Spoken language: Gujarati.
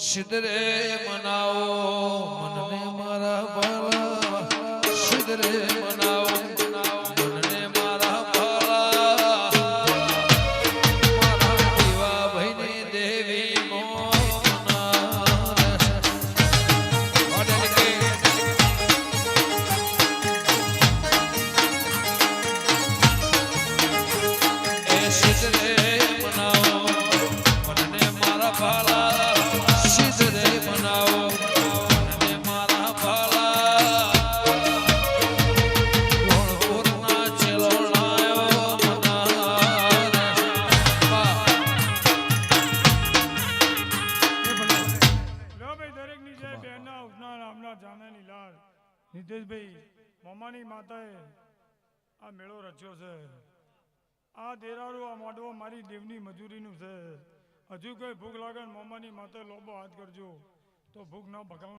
સિદ્ધરે મનાવો મનને મારા ભલા સિદ્ધરે મનાવો મનને મારા ભલા મારા દીવા ભાઈની દેવી સિદ્ધરે મનાવો મનને મારા ભલા સિદ્ધરે મનાવો મનને મારા ભલા લોણપુરના ચેલો લાયો મનારે લો ભાઈ દરેક ની જય બેનના ઉપના નામના જાનાની લાલ નિતેશભાઈ મોમાની માતાએ આ મેળો રચ્યો છે આ દેરાળું આ મોડવો મારી દેવની મજૂરીનું છે હજુ કોઈ ભૂખ લાગે મોમાની માતા લોબો હાથ કરજો તો ભૂખ ન ભગાવ